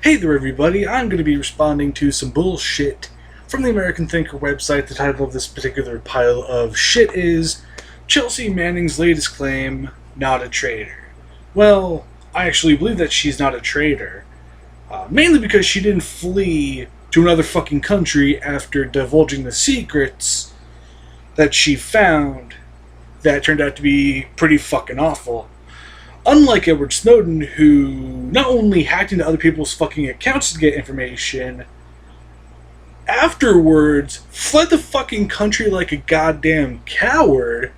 Hey there everybody, I'm going to be responding to some bullshit from the American Thinker website. The title of this particular pile of shit is Chelsea Manning's latest claim, not a traitor. Well, I actually believe that she's not a traitor. Mainly because she didn't flee to another fucking country after divulging the secrets that she found that turned out to be pretty fucking awful. Unlike Edward Snowden, who not only hacked into other people's fucking accounts to get information, afterwards fled the fucking country like a goddamn coward,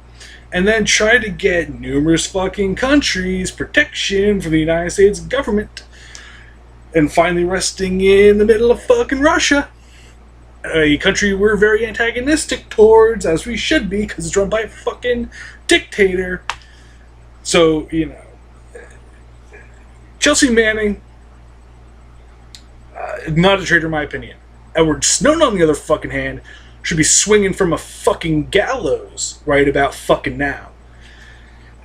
and then tried to get numerous fucking countries protection from the United States government, and finally resting in the middle of fucking Russia. A country we're very antagonistic towards, as we should be, because it's run by a fucking dictator. So, Chelsea Manning, not a traitor in my opinion. Edward Snowden, on the other fucking hand, should be swinging from a fucking gallows right about fucking now.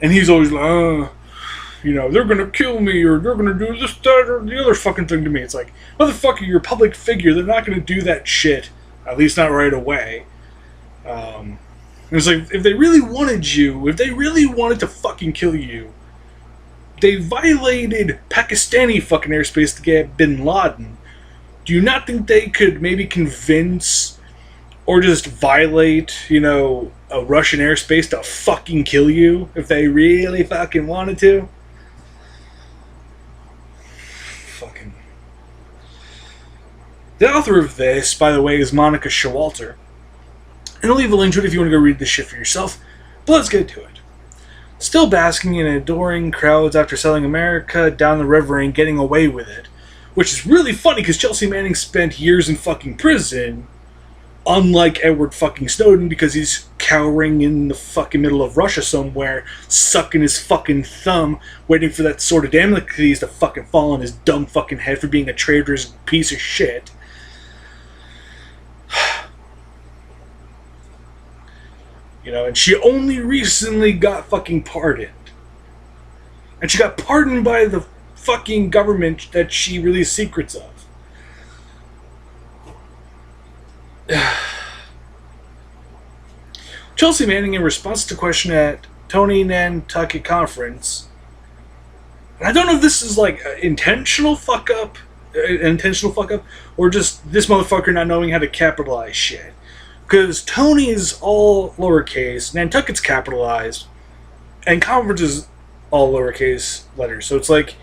And he's always like, they're gonna kill me, or they're gonna do this, that, or the other fucking thing to me. It's like, motherfucker, you're a public figure. They're not gonna do that shit. At least not right away. It's like, if they really wanted you, if they really wanted to fucking kill you, they violated Pakistani fucking airspace to get Bin Laden. Do you not think they could maybe convince or just violate, a Russian airspace to fucking kill you if they really fucking wanted to? Fucking. The author of this, by the way, is Monica Showalter. And I'll leave a link to it if you want to go read this shit for yourself. But let's get to it. Still basking in adoring crowds after selling America down the river and getting away with it. Which is really funny because Chelsea Manning spent years in fucking prison. Unlike Edward fucking Snowden, because he's cowering in the fucking middle of Russia somewhere, sucking his fucking thumb, waiting for that sword of Damocles to fucking fall on his dumb fucking head for being a traitorous piece of shit. And she only recently got fucking pardoned. And she got pardoned by the fucking government that she released secrets of. Chelsea Manning, in response to a question at Tony Nantucket conference, and I don't know if this is like an intentional fuck up, or just this motherfucker not knowing how to capitalize shit. Because Tony is all lowercase, Nantucket's capitalized, and conference is all lowercase letters. So it's like,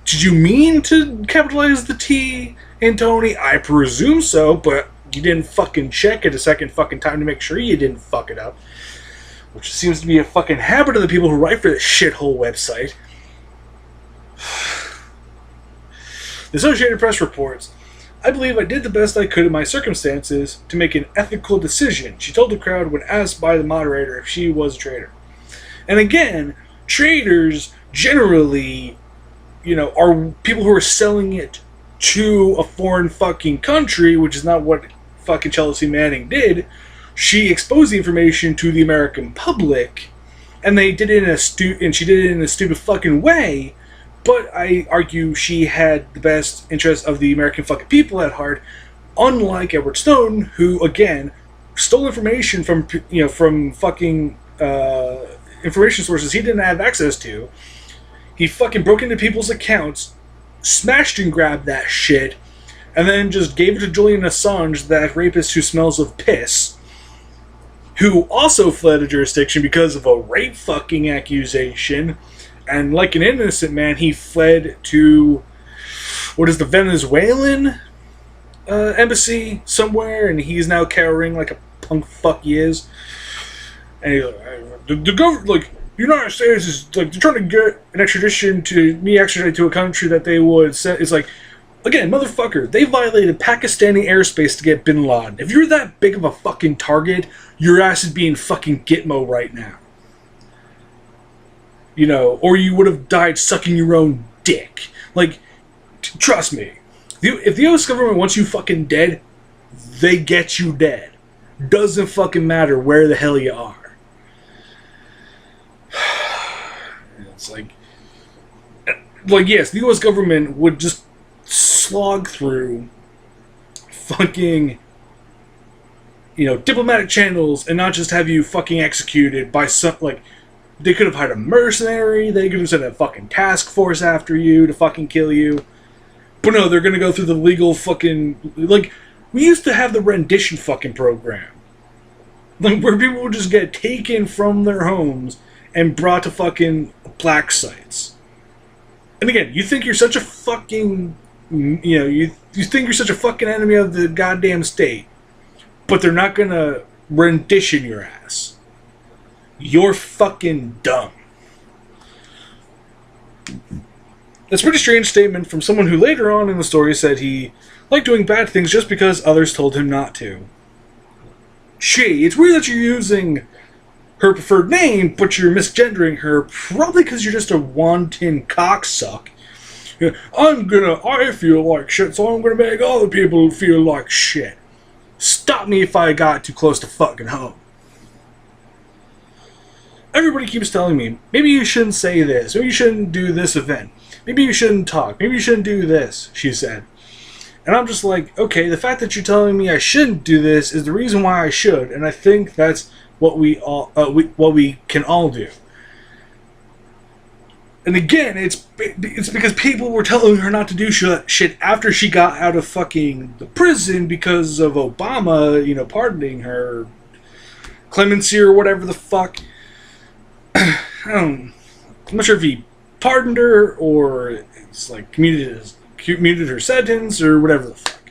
did you mean to capitalize the T in Tony? I presume so, but you didn't fucking check it a second fucking time to make sure you didn't fuck it up. Which seems to be a fucking habit of the people who write for this shithole website. The Associated Press reports, I believe I did the best I could in my circumstances to make an ethical decision, she told the crowd when asked by the moderator if she was a traitor. And again, traitors generally, are people who are selling it to a foreign fucking country, which is not what fucking Chelsea Manning did. She exposed the information to the American public, and they did it she did it in a stupid fucking way. But I argue she had the best interest of the American fucking people at heart, unlike Edward Snowden, who again stole information from fucking information sources he didn't have access to. He fucking broke into people's accounts, smashed and grabbed that shit, and then just gave it to Julian Assange, that rapist who smells of piss, who also fled a jurisdiction because of a rape fucking accusation. And like an innocent man, he fled to, the Venezuelan embassy somewhere, and he's now cowering like a punk fuck he is. And he's like, the government, the United States is they're trying to get an extradition to me extradite to a country that they would send. It's like, again, motherfucker, they violated Pakistani airspace to get Bin Laden. If you're that big of a fucking target, your ass is being fucking Gitmo right now. Or you would have died sucking your own dick. Trust me. If the U.S. government wants you fucking dead, they get you dead. Doesn't fucking matter where the hell you are. It's like, like, yes, the U.S. government would just slog through fucking, diplomatic channels and not just have you fucking executed by some, like, they could have hired a mercenary, they could have sent a fucking task force after you to fucking kill you. But no, they're gonna go through the legal fucking, like, we used to have the rendition fucking program. Like, where people would just get taken from their homes and brought to fucking black sites. And again, you think you're such a fucking, you think you're such a fucking enemy of the goddamn state, but they're not gonna rendition your ass. You're fucking dumb. That's a pretty strange statement from someone who later on in the story said he liked doing bad things just because others told him not to. Gee, it's weird that you're using her preferred name, but you're misgendering her, probably because you're just a wanton cocksuck. I feel like shit, so I'm gonna make other people feel like shit. Stop me if I got too close to fucking home. Everybody keeps telling me, maybe you shouldn't say this, maybe you shouldn't do this event, maybe you shouldn't talk, maybe you shouldn't do this, she said. And I'm just like, okay, the fact that you're telling me I shouldn't do this is the reason why I should, and I think that's what we can all do. And again, it's because people were telling her not to do shit after she got out of fucking the prison because of Obama, pardoning her, clemency or whatever the fuck. I'm not sure if he pardoned her or it's like commuted her sentence or whatever the fuck.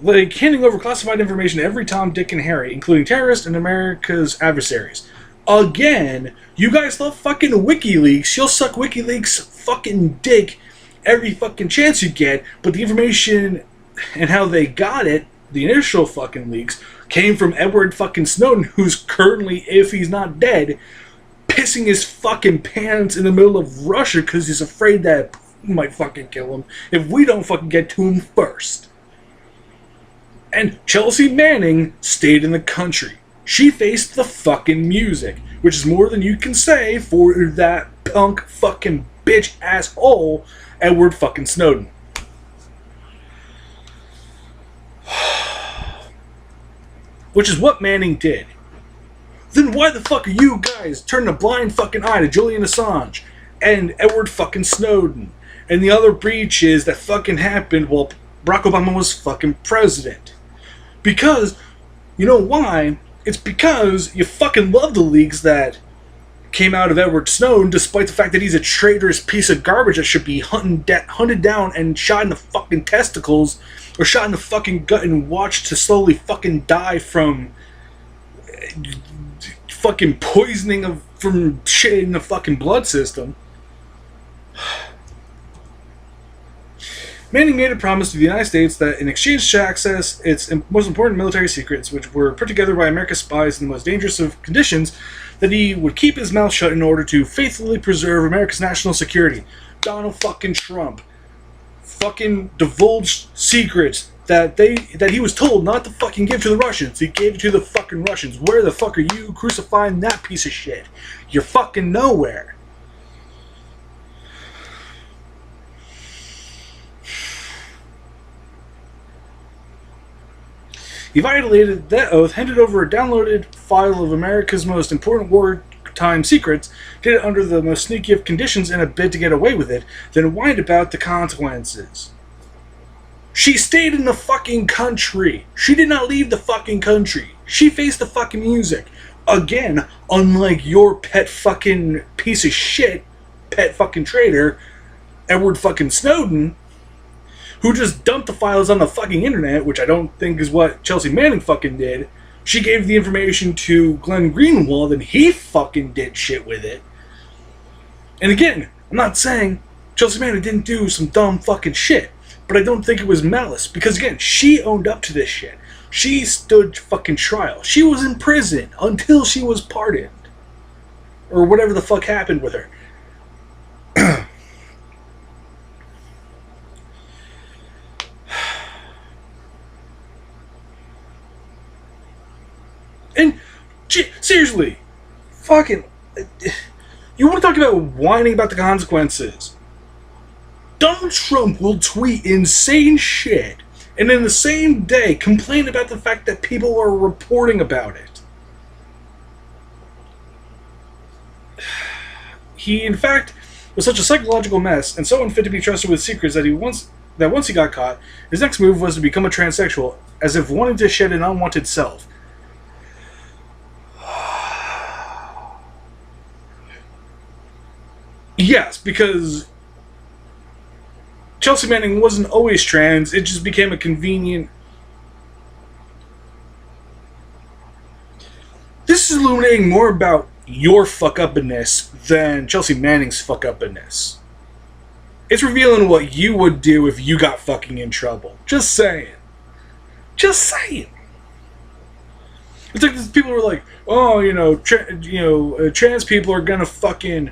Like handing over classified information to every Tom, Dick, and Harry, including terrorists and America's adversaries. Again, you guys love fucking WikiLeaks. You'll suck WikiLeaks fucking dick every fucking chance you get, but the information and how they got it, the initial fucking leaks, came from Edward fucking Snowden, who's currently, if he's not dead, pissing his fucking pants in the middle of Russia because he's afraid that Putin might fucking kill him if we don't fucking get to him first. And Chelsea Manning stayed in the country. She faced the fucking music, which is more than you can say for that punk fucking bitch asshole Edward fucking Snowden. Which is what Manning did. Then why the fuck are you guys turning a blind fucking eye to Julian Assange and Edward fucking Snowden and the other breaches that fucking happened while Barack Obama was fucking president? Because, you know why? It's because you fucking love the leaks that came out of Edward Snowden, despite the fact that he's a traitorous piece of garbage that should be hunted down and shot in the fucking testicles or shot in the fucking gut and watched to slowly fucking die from fucking poisoning from shit in the fucking blood system. Manning made a promise to the United States that in exchange to access its most important military secrets, which were put together by America's spies in the most dangerous of conditions, that he would keep his mouth shut in order to faithfully preserve America's national security. Donald fucking Trump fucking divulged secrets that he was told not to fucking give to the Russians. He gave it to the fucking Russians. Where the fuck are you crucifying that piece of shit? You're fucking nowhere. He violated that oath, handed over a downloaded file of America's most important wartime secrets, did it under the most sneaky of conditions in a bid to get away with it, then whined about the consequences. She stayed in the fucking country. She did not leave the fucking country. She faced the fucking music. Again, unlike your pet fucking piece of shit, pet fucking traitor, Edward fucking Snowden, who just dumped the files on the fucking internet, which I don't think is what Chelsea Manning fucking did. She gave the information to Glenn Greenwald, and he fucking did shit with it. And again, I'm not saying Chelsea Manning didn't do some dumb fucking shit, but I don't think it was malice, because again, she owned up to this shit. She stood fucking trial. She was in prison until she was pardoned. Or whatever the fuck happened with her. And seriously, fucking, You want to talk about whining about the consequences? Donald Trump will tweet insane shit and in the same day complain about the fact that people are reporting about it. He, in fact, was such a psychological mess and so unfit to be trusted with secrets that once he got caught, his next move was to become a transsexual, as if wanting to shed an unwanted self. Yes, because Chelsea Manning wasn't always trans, it just became a convenient... This is illuminating more about your fuck-uppiness than Chelsea Manning's fuck-uppiness. It's revealing what you would do if you got fucking in trouble. Just saying. Just saying. It's like people are like, oh, trans people are gonna fucking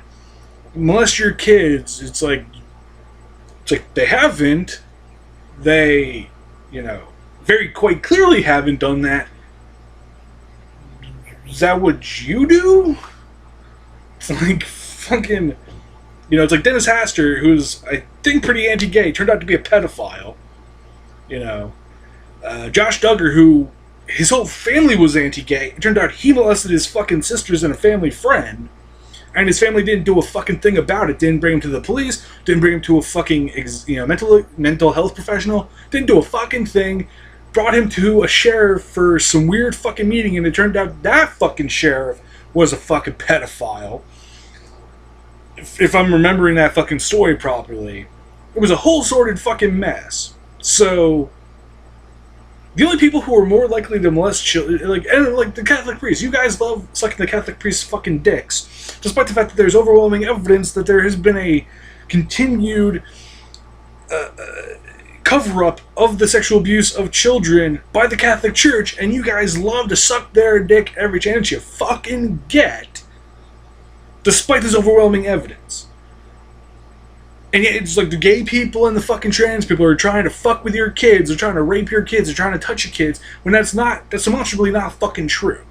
molest your kids. It's like they haven't. They, very quite clearly haven't done that. Is that what you do? It's like fucking... it's like Dennis Haster, who's, I think, pretty anti-gay, turned out to be a pedophile. Josh Duggar, who his whole family was anti-gay. It turned out he molested his fucking sisters and a family friend. And his family didn't do a fucking thing about it. Didn't bring him to the police. Didn't bring him to a fucking mental health professional. Didn't do a fucking thing. Brought him to a sheriff for some weird fucking meeting, and it turned out that fucking sheriff was a fucking pedophile. If I'm remembering that fucking story properly. It was a whole sordid fucking mess. So, the only people who are more likely to molest children, like the Catholic priests, you guys love sucking the Catholic priests' fucking dicks, despite the fact that there's overwhelming evidence that there has been a continued cover-up of the sexual abuse of children by the Catholic Church, and you guys love to suck their dick every chance you fucking get, despite this overwhelming evidence. And yet it's like the gay people and the fucking trans people are trying to fuck with your kids, they're trying to rape your kids, they're trying to touch your kids, when that's demonstrably not fucking true.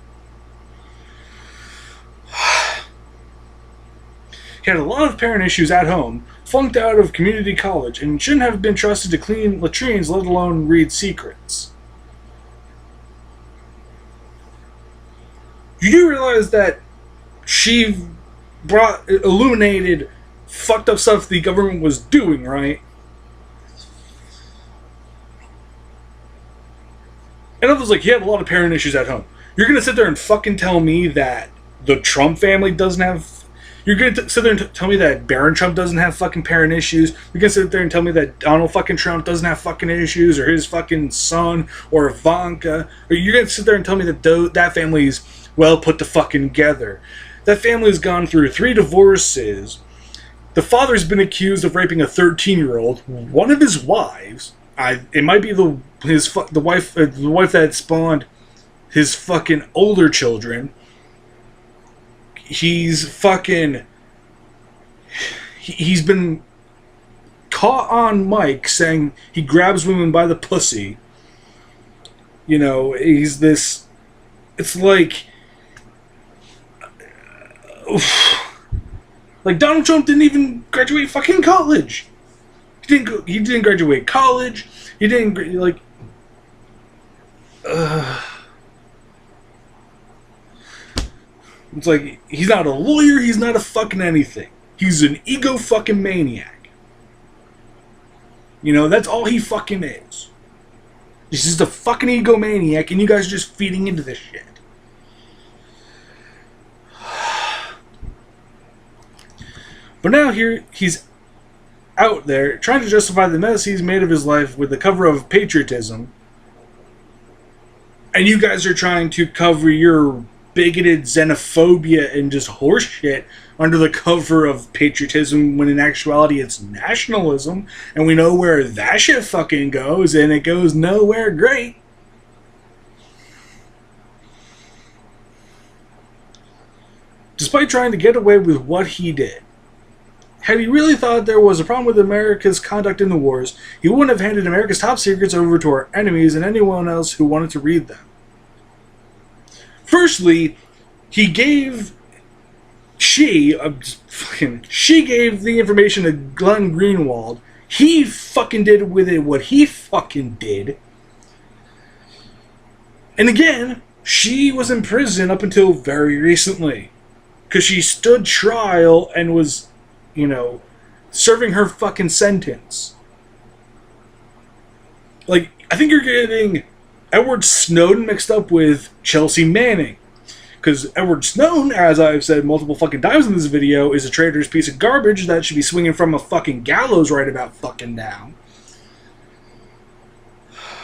He had a lot of parent issues at home, flunked out of community college, and shouldn't have been trusted to clean latrines, let alone read secrets. You do realize that she illuminated fucked up stuff the government was doing, right? And others like, he had a lot of parent issues at home. You're gonna sit there and fucking tell me that the Trump family doesn't have... You're gonna sit there and tell me that Barron Trump doesn't have fucking parent issues? You're gonna sit there and tell me that Donald fucking Trump doesn't have fucking issues, or his fucking son, or Ivanka? Or you're gonna sit there and tell me that that family's well put the fucking together? That family's gone through 3 divorces. The father's been accused of raping a 13-year-old. One of his wives, it might be the wife that spawned his fucking older children. He's been caught on mic saying he grabs women by the pussy. He's this... It's like... Like, Donald Trump didn't even graduate fucking college. He didn't graduate college. He didn't, It's like, he's not a lawyer, he's not a fucking anything. He's an ego fucking maniac. That's all he fucking is. He's just a fucking egomaniac, and you guys are just feeding into this shit. But now here, he's out there trying to justify the mess he's made of his life with the cover of patriotism. And you guys are trying to cover your bigoted xenophobia and just horseshit under the cover of patriotism, when in actuality it's nationalism. And we know where that shit fucking goes, and it goes nowhere great. Despite trying to get away with what he did. Had he really thought there was a problem with America's conduct in the wars, he wouldn't have handed America's top secrets over to our enemies and anyone else who wanted to read them. Firstly, he gave she gave the information to Glenn Greenwald. He fucking did with it what he fucking did. And again, she was in prison up until very recently. Because she stood trial and was, serving her fucking sentence. Like, I think you're getting Edward Snowden mixed up with Chelsea Manning. Because Edward Snowden, as I've said multiple fucking times in this video, is a traitorous piece of garbage that should be swinging from a fucking gallows right about fucking now.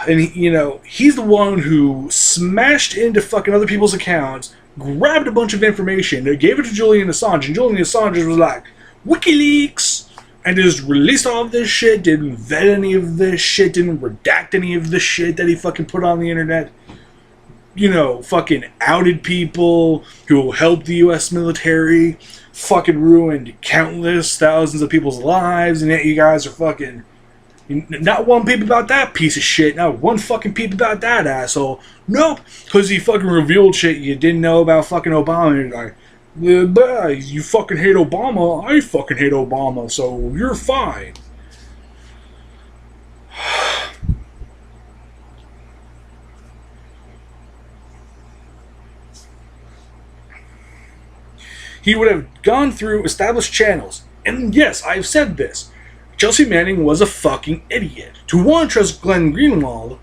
And, he's the one who smashed into fucking other people's accounts, grabbed a bunch of information, gave it to Julian Assange, and Julian Assange was like, WikiLeaks! And just released all of this shit, didn't vet any of this shit, didn't redact any of the shit that he fucking put on the internet. Fucking outed people who helped the U.S. military, fucking ruined countless thousands of people's lives, and yet you guys are fucking... Not one peep about that piece of shit. Not one fucking peep about that asshole. Nope. Because he fucking revealed shit you didn't know about fucking Obama. And you're like, you fucking hate Obama. I fucking hate Obama. So you're fine. He would have gone through established channels. And yes, I've said this. Chelsea Manning was a fucking idiot. To want to trust Glenn Greenwald,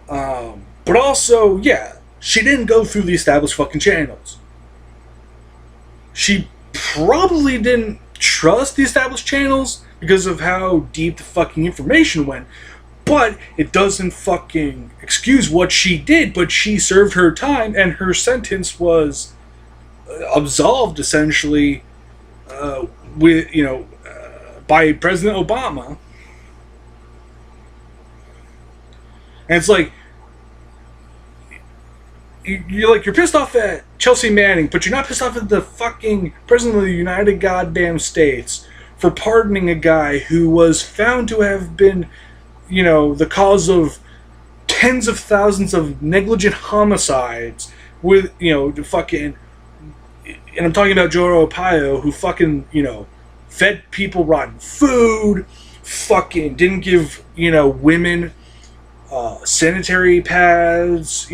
but also, yeah, she didn't go through the established fucking channels. She probably didn't trust the established channels because of how deep the fucking information went, but it doesn't fucking excuse what she did, but she served her time and her sentence was absolved, essentially, by President Obama. And it's like, you're pissed off at Chelsea Manning, but you're not pissed off at the fucking President of the United Goddamn States for pardoning a guy who was found to have been, the cause of tens of thousands of negligent homicides with, fucking, and I'm talking about Joe Arpaio, who fucking, fed people rotten food, fucking didn't give, women sanitary pads,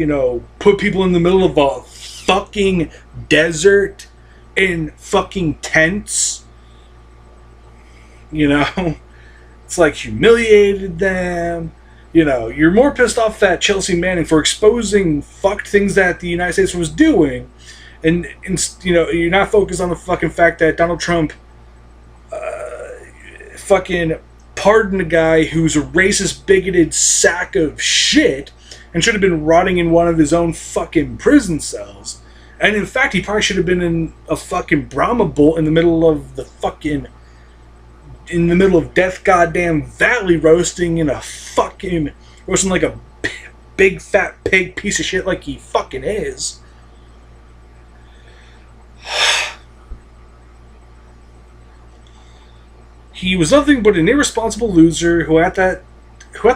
put people in the middle of a fucking desert in fucking tents, it's like humiliated them. You're more pissed off at Chelsea Manning for exposing fucked things that the United States was doing, and you're not focused on the fucking fact that Donald Trump fucking pardoned a guy who's a racist, bigoted sack of shit and should have been rotting in one of his own fucking prison cells. And in fact, he probably should have been in a fucking Brahma bull in the middle of Death Goddamn Valley, roasting like a big fat pig piece of shit like he fucking is. He was nothing but an irresponsible loser who at the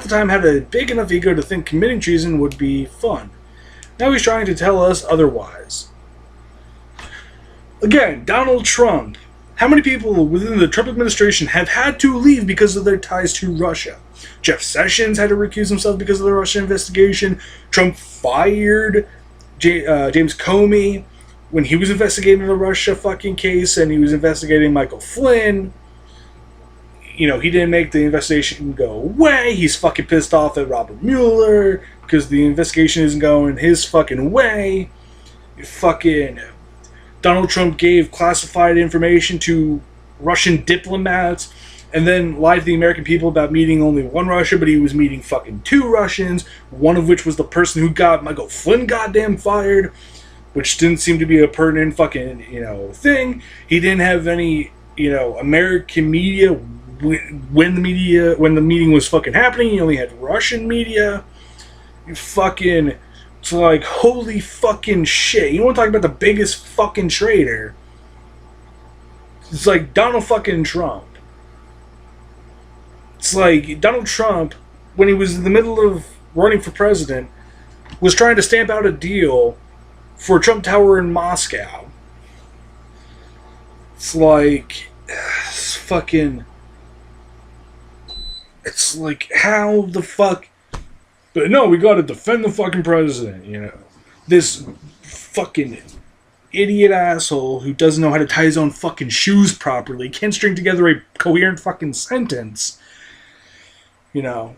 time had a big enough ego to think committing treason would be fun. Now he's trying to tell us otherwise. Again, Donald Trump. How many people within the Trump administration have had to leave because of their ties to Russia? Jeff Sessions had to recuse himself because of the Russia investigation. Trump fired James Comey when he was investigating the Russia fucking case, and he was investigating Michael Flynn. He didn't make the investigation go away. He's fucking pissed off at Robert Mueller because the investigation isn't going his fucking way. Fucking Donald Trump gave classified information to Russian diplomats and then lied to the American people about meeting only one Russian, but he was meeting fucking two Russians, one of which was the person who got Michael Flynn goddamn fired, which didn't seem to be a pertinent fucking, thing. He didn't have any, American media when the meeting was fucking happening. He only had Russian media. It's like, holy fucking shit. You want to talk about the biggest fucking traitor? It's like Donald fucking Trump. It's like Donald Trump, when he was in the middle of running for president, was trying to stamp out a deal for Trump Tower in Moscow. It's like fucking. It's like, how the fuck. But no, we gotta defend the fucking president, you know. This fucking idiot asshole who doesn't know how to tie his own fucking shoes properly, can't string together a coherent fucking sentence, you know,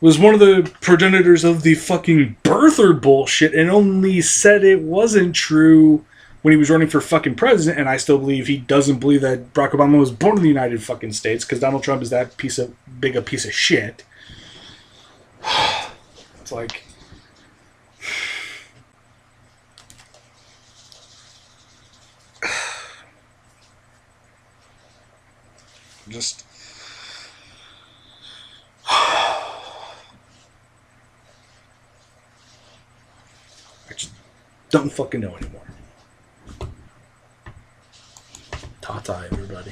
was one of the progenitors of the fucking birther bullshit and only said it wasn't true when he was running for fucking president. And I still believe he doesn't believe that Barack Obama was born in the United fucking States, because Donald Trump is that piece of shit. It's like, just I just don't fucking know anymore. Ta-ta, everybody.